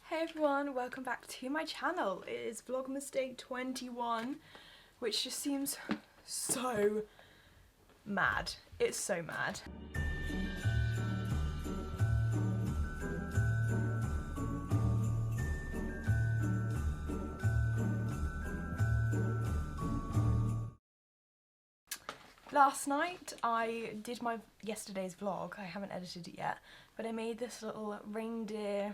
Hey everyone, welcome back to my channel. It is vlogmas day 21, which just seems so mad. It's so mad. Last night I did my yesterday's vlog. I haven't edited it yet, but I made this little reindeer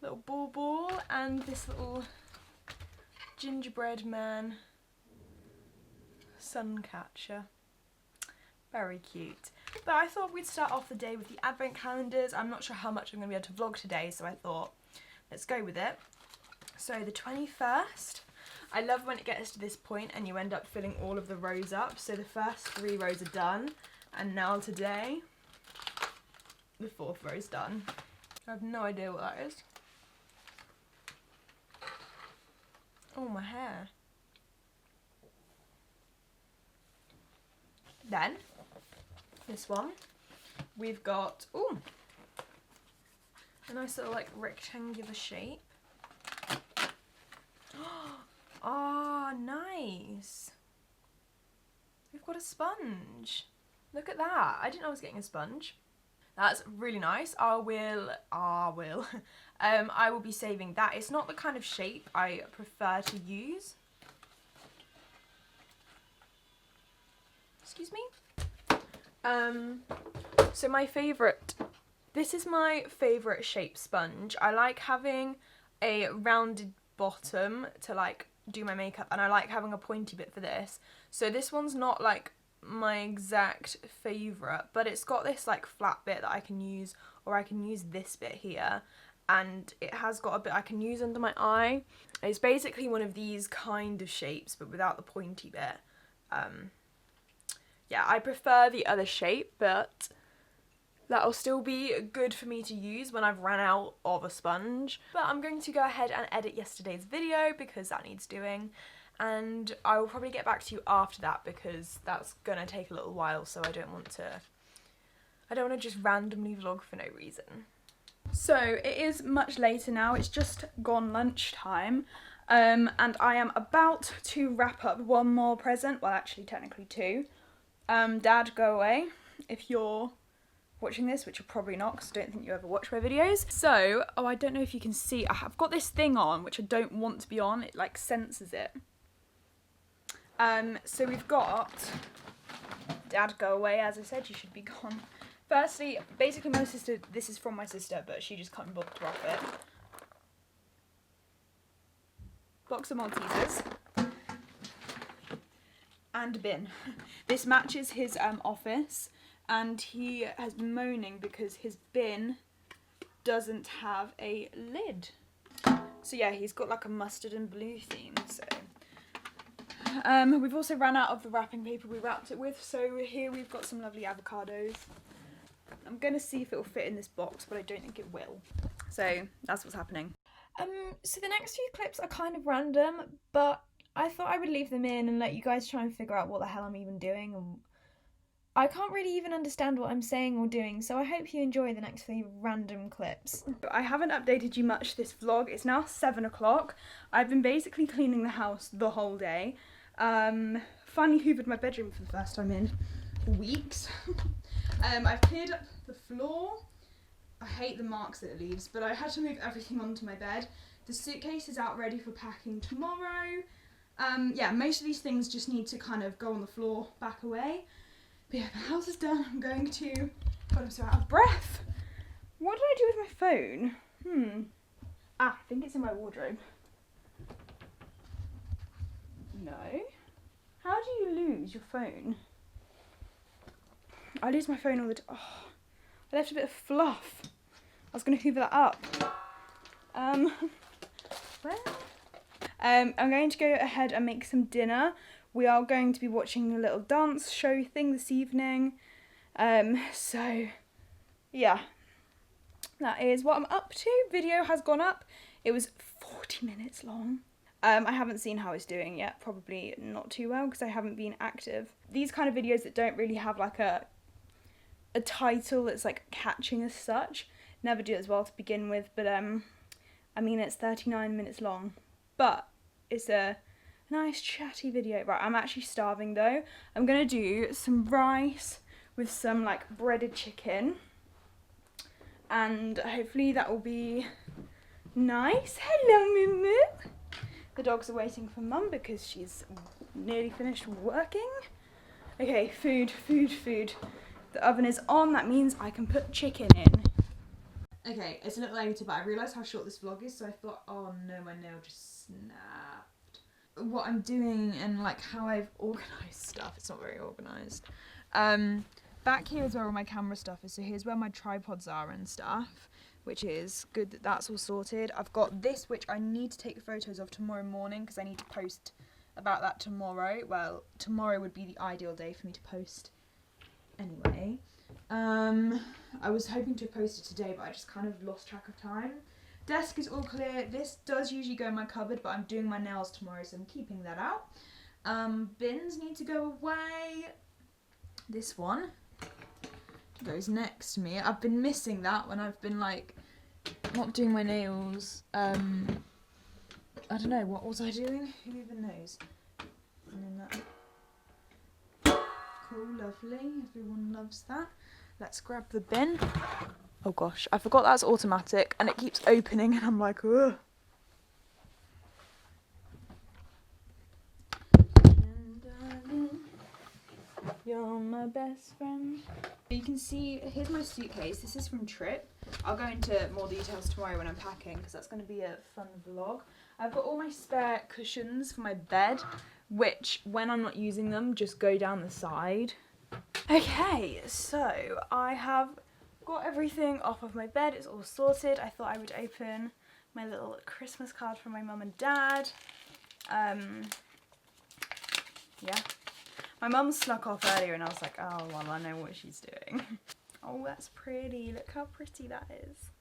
little ball and this little gingerbread man sun catcher. Very cute. But I thought we'd start off the day with the advent calendars. I'm not sure how much I'm going to be able to vlog today, so I thought let's go with it. So the 21st, I love when it gets to this point and you end up filling all of the rows up. So the first 3 rows are done, and now today the 4th row is done. I have no idea what that is. Oh, my hair. Then, this one, we've got, ooh, a nice little like rectangular shape. Oh, nice. We've got a sponge. Look at that. I didn't know I was getting a sponge. That's really nice. I will be saving that. It's not the kind of shape I prefer to use. Excuse me? So my favourite, this is my favourite shape sponge. I like having a rounded bottom to like do my makeup, and I like having a pointy bit for this. So this one's not like my exact favourite, but it's got this like flat bit that I can use, or I can use this bit here, and it has got a bit I can use under my eye. It's basically one of these kind of shapes but without the pointy bit. Yeah, I prefer the other shape, but that'll still be good for me to use when I've run out of a sponge. But I'm going to go ahead and edit yesterday's video because that needs doing, and I will probably get back to you after that because that's gonna take a little while, so I don't want to just randomly vlog for no reason. So it is much later now, it's just gone lunchtime, and I am about to wrap up one more present, well actually technically 2. Dad, go away if you're watching this, which you're probably not because I don't think you ever watch my videos. So, oh, I don't know if you can see, I've got this thing on which I don't want to be on, it like censors it. So we've got, Dad, go away, as I said, you should be gone. Firstly, basically my sister, this is from my sister, but she just can't bother to wrap it. Box of Maltesers. And a bin. This matches his office, and he has been moaning because his bin doesn't have a lid. So yeah, he's got like a mustard and blue theme, so. We've also run out of the wrapping paper we wrapped it with, so here we've got some lovely avocados. I'm gonna see if it will fit in this box, but I don't think it will. So that's what's happening. So the next few clips are kind of random, but I thought I would leave them in and let you guys try and figure out what the hell I'm even doing. And I can't really even understand what I'm saying or doing, so I hope you enjoy the next few random clips. I haven't updated you much this vlog. It's now 7 o'clock. I've been basically cleaning the house the whole day. Finally hoovered my bedroom for the first time in weeks. I've cleared up the floor. I hate the marks that it leaves, but I had to move everything onto my bed. The suitcase is out ready for packing tomorrow. Yeah, most of these things just need to kind of go on the floor, back away. But yeah, the house is done. I'm going to, God, I'm so out of breath. What did I do with my phone? I think it's in my wardrobe. No. How do you lose your phone? I lose my phone all the time. Oh, I left a bit of fluff. I was going to hoover that up. Where? I'm going to go ahead and make some dinner. We are going to be watching a little dance show thing this evening. So, yeah. That is what I'm up to. Video has gone up. It was 40 minutes long. I haven't seen how it's doing yet. Probably not too well because I haven't been active. These kind of videos that don't really have like a title that's like catching as such never do as well to begin with. But I mean, it's 39 minutes long, but it's a nice chatty video. Right, I'm actually starving though. I'm gonna do some rice with some like breaded chicken, and hopefully that will be nice. Hello, Mumu. The dogs are waiting for Mum because she's nearly finished working. Okay, food. The oven is on, that means I can put chicken in. Okay, it's a little later, but I realised how short this vlog is, so I thought, oh no, my nail just snapped. What I'm doing and like how I've organised stuff, it's not very organised. Back here is where all my camera stuff is, so here's where my tripods are and stuff, which is good that that's all sorted. I've got this, which I need to take photos of tomorrow morning because I need to post about that tomorrow. Well, tomorrow would be the ideal day for me to post anyway. I was hoping to post it today, but I just kind of lost track of time. Desk is all clear. This does usually go in my cupboard, but I'm doing my nails tomorrow, so I'm keeping that out. Bins need to go away. This one goes next to me. I've been missing that when I've been like not doing my nails. I don't know, what was I doing? Who even knows? And then that. Cool, lovely. Everyone loves that. Let's grab the bin. Oh gosh, I forgot that's automatic and it keeps opening and I'm like, ugh. You're my best friend. You can see, here's my suitcase. This is from Trip. I'll go into more details tomorrow when I'm packing because that's going to be a fun vlog. I've got all my spare cushions for my bed, which when I'm not using them, just go down the side. Okay, so I have got everything off of my bed. It's all sorted. I thought I would open my little Christmas card from my mum and dad. Yeah. My mum snuck off earlier and I was like, oh, well, I know what she's doing. Oh, that's pretty. Look how pretty that is.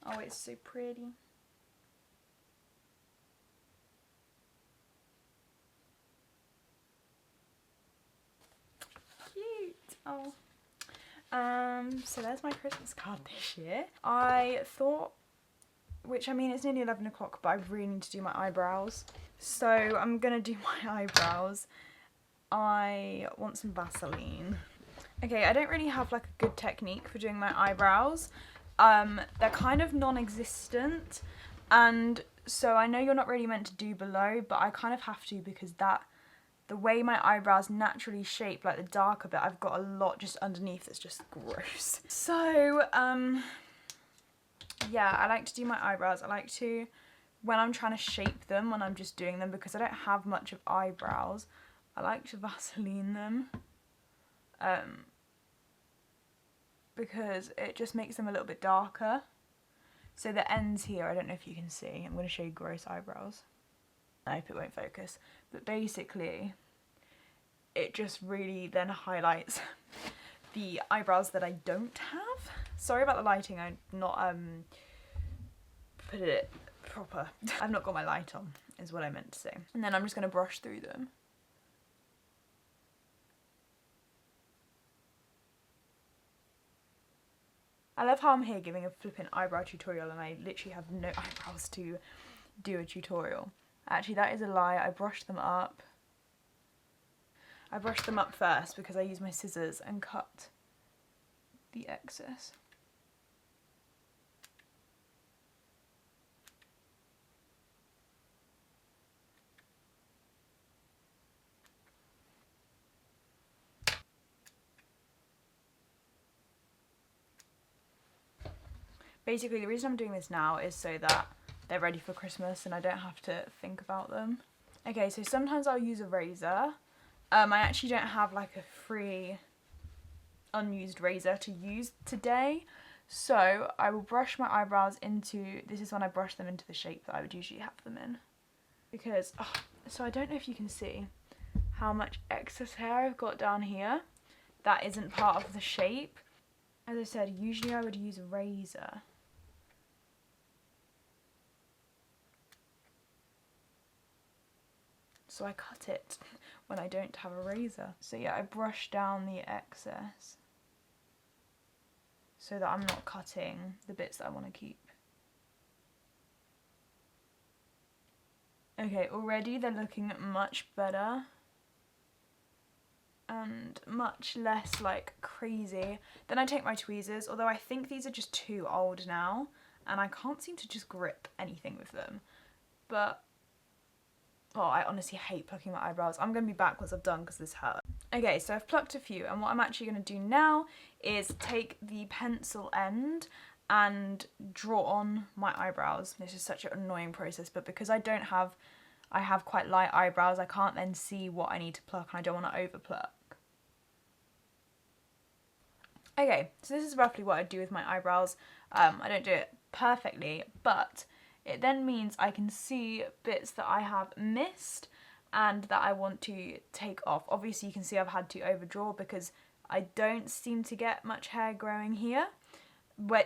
Oh, it's so pretty. Cute. Oh. So there's my Christmas card this year. I thought, which I mean, it's nearly 11 o'clock, but I really need to do my eyebrows. So I'm gonna do my eyebrows. I want some Vaseline. Okay, I don't really have like a good technique for doing my eyebrows. They're kind of non-existent, and so I know you're not really meant to do below, but I kind of have to because the way my eyebrows naturally shape, like the darker bit, I've got a lot just underneath that's just gross. So, yeah, I like to do my eyebrows. I like to, when I'm trying to shape them, when I'm just doing them, because I don't have much of eyebrows, I like to Vaseline them. Because it just makes them a little bit darker. So the ends here, I don't know if you can see, I'm going to show you gross eyebrows. I hope it won't focus. But basically, it just really then highlights the eyebrows that I don't have. Sorry about the lighting, I'm not put it proper. I've not got my light on, is what I meant to say. And then I'm just going to brush through them. I love how I'm here giving a flipping eyebrow tutorial and I literally have no eyebrows to do a tutorial. Actually, that is a lie. I brushed them up. I brushed them up first because I used my scissors and cut the excess. Basically, the reason I'm doing this now is so that they're ready for Christmas and I don't have to think about them. Okay, so sometimes I'll use a razor. I actually don't have like a free unused razor to use today. So I will brush my eyebrows into, this is when I brush them into the shape that I would usually have them in. Because, oh, so I don't know if you can see how much excess hair I've got down here. That isn't part of the shape. As I said, usually I would use a razor. So I cut it when I don't have a razor. So yeah, I brush down the excess. so that I'm not cutting the bits that I want to keep. Okay, already they're looking much better and much less like crazy. Then I take my tweezers, although I think these are just too old now and I can't seem to just grip anything with them. But, oh, I honestly hate plucking my eyebrows. I'm going to be back once I've done because this hurts. Okay, so I've plucked a few, and what I'm actually going to do now is take the pencil end and draw on my eyebrows. This is such an annoying process, but because I have quite light eyebrows, I can't then see what I need to pluck, and I don't want to over pluck. Okay, so this is roughly what I do with my eyebrows. I don't do it perfectly, but it then means I can see bits that I have missed and that I want to take off. Obviously you can see I've had to overdraw because I don't seem to get much hair growing here,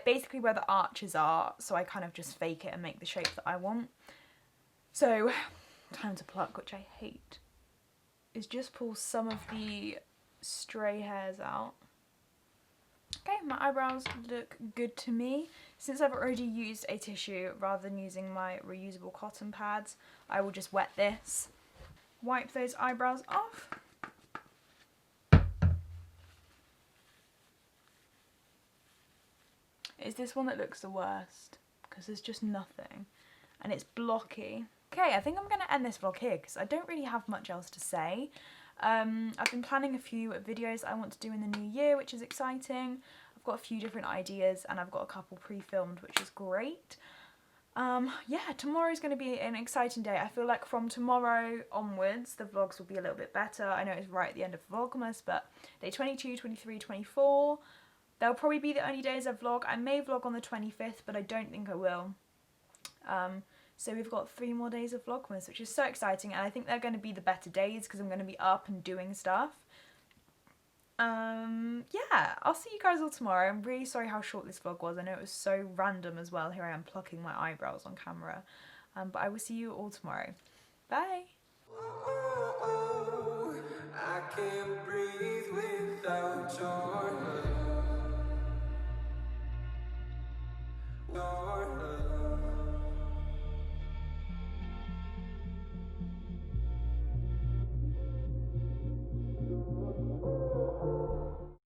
basically where the arches are, so I kind of just fake it and make the shape that I want. So, time to pluck, which I hate, is just pull some of the stray hairs out. Okay, my eyebrows look good to me. Since I've already used a tissue rather than using my reusable cotton pads, I will just wet this. Wipe those eyebrows off. It's this one that looks the worst because there's just nothing and it's blocky. Okay, I think I'm going to end this vlog here because I don't really have much else to say. I've been planning a few videos I want to do in the new year, which is exciting. I've got a few different ideas and I've got a couple pre-filmed, which is great. Yeah, tomorrow's going to be an exciting day. I feel like from tomorrow onwards, the vlogs will be a little bit better. I know it's right at the end of Vlogmas, but day 22, 23, 24, they'll probably be the only days I vlog. I may vlog on the 25th, but I don't think I will. So we've got 3 more days of Vlogmas, which is so exciting, and I think they're going to be the better days because I'm going to be up and doing stuff. Yeah, I'll see you guys all tomorrow. I'm really sorry how short this vlog was. I know it was so random as well. Here I am plucking my eyebrows on camera. But I will see you all tomorrow. Bye! I can't breathe without your